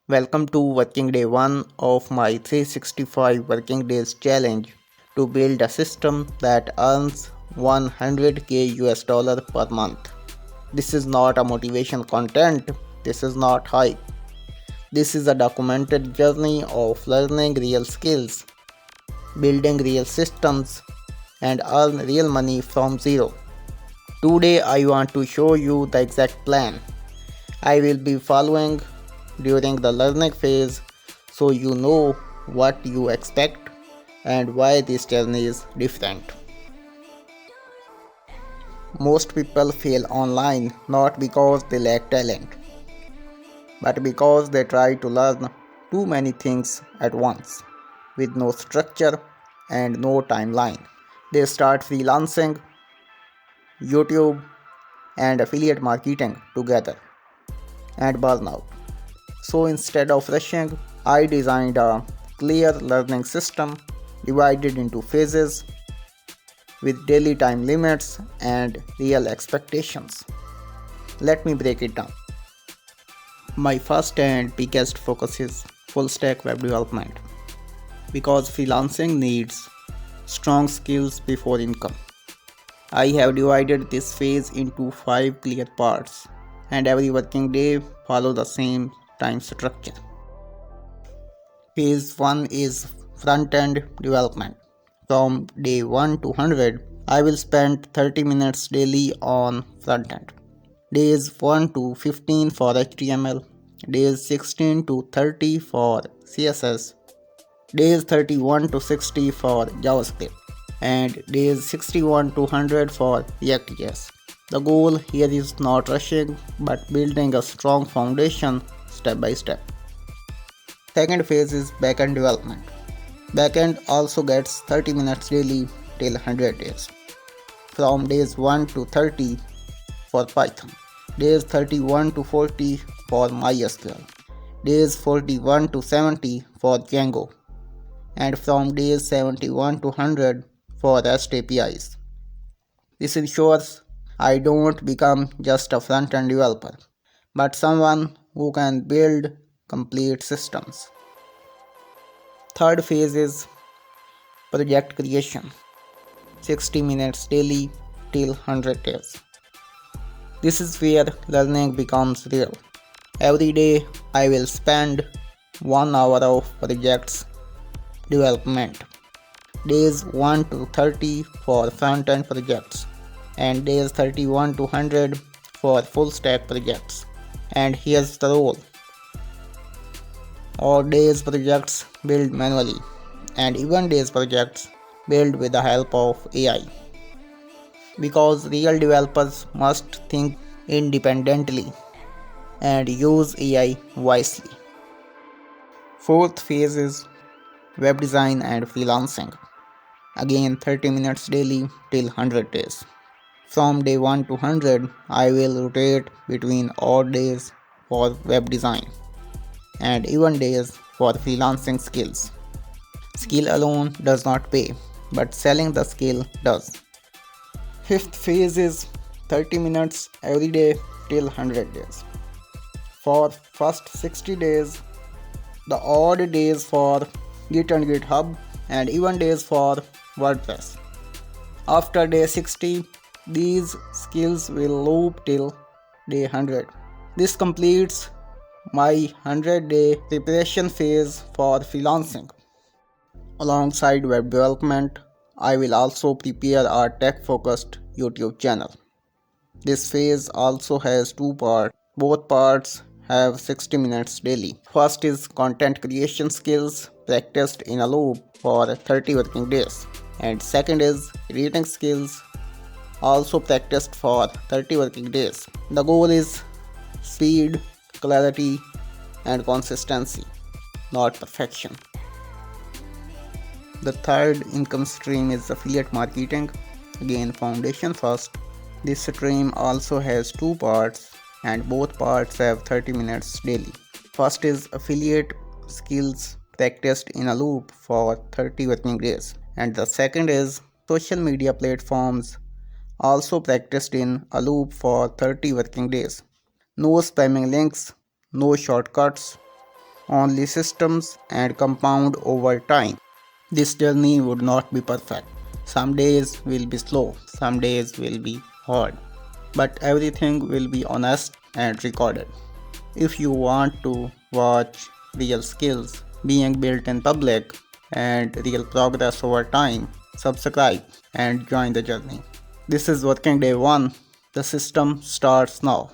Welcome to working day 1 of my 365 working days challenge to build a system that earns 100k US dollar per month. This is not a motivation content, this is not hype. This is a documented journey of learning real skills, building real systems, and earn real money from zero. Today I want to show you the exact plan I will be following during the learning phase so you know what you expect and why this journey is different. Most people fail online not because they lack talent, but because they try to learn too many things at once with no structure and no timeline. They start freelancing, YouTube, and affiliate marketing together and burn out. So instead of rushing, I designed a clear learning system divided into phases with daily time limits and real expectations. Let me break it down. My first and biggest focus is full stack web development because freelancing needs strong skills before income. I have divided this phase into 5 clear parts and every working day follow the same time structure. Phase 1 is front-end development. From day 1 to 100, I will spend 30 minutes daily on front-end. Days 1 to 15 for HTML, days 16 to 30 for CSS, days 31 to 60 for JavaScript, and days 61 to 100 for React.js. The goal here is not rushing but building a strong foundation step by step. Second phase is backend development. Backend also gets 30 minutes daily till 100 days. From days 1 to 30 for Python, days 31 to 40 for MySQL, days 41 to 70 for Django, and from days 71 to 100 for REST APIs. This ensures I don't become just a front-end developer, but someone who can build complete systems. Third phase is project creation. 60 minutes daily till 100 days. This is where learning becomes real. Every day I will spend 1 hour of projects development. Days 1 to 30 for front-end projects and days 31 to 100 for full stack projects. And here's the rule. All days projects build manually and even days projects build with the help of AI. Because real developers must think independently and use AI wisely. Fourth phase is web design and freelancing. Again 30 minutes daily till 100 days. From day 1 to 100, I will rotate between odd days for web design and even days for freelancing skills. Skill alone does not pay, but selling the skill does. Fifth phase is 30 minutes every day till 100 days. For first 60 days, the odd days for Git and GitHub and even days for WordPress. After day 60, these skills will loop till day 100. This completes my 100-day preparation phase for freelancing. Alongside web development, I will also prepare a tech-focused YouTube channel. This phase also has 2 parts. Both parts have 60 minutes daily. First is content creation skills practiced in a loop for 30 working days. And second is reading skills also practiced for 30 working days. The goal is speed, clarity, and consistency, not perfection. The third income stream is affiliate marketing. Again, foundation first. This stream also has 2 parts and both parts have 30 minutes daily. First is affiliate skills practiced in a loop for 30 working days. And the second is social media platforms also practiced in a loop for 30 working days. No spamming links, no shortcuts, only systems and compound over time. This journey would not be perfect. Some days will be slow, some days will be hard, but everything will be honest and recorded. If you want to watch real skills being built in public and real progress over time, subscribe and join the journey. This is working day 1. The system starts now.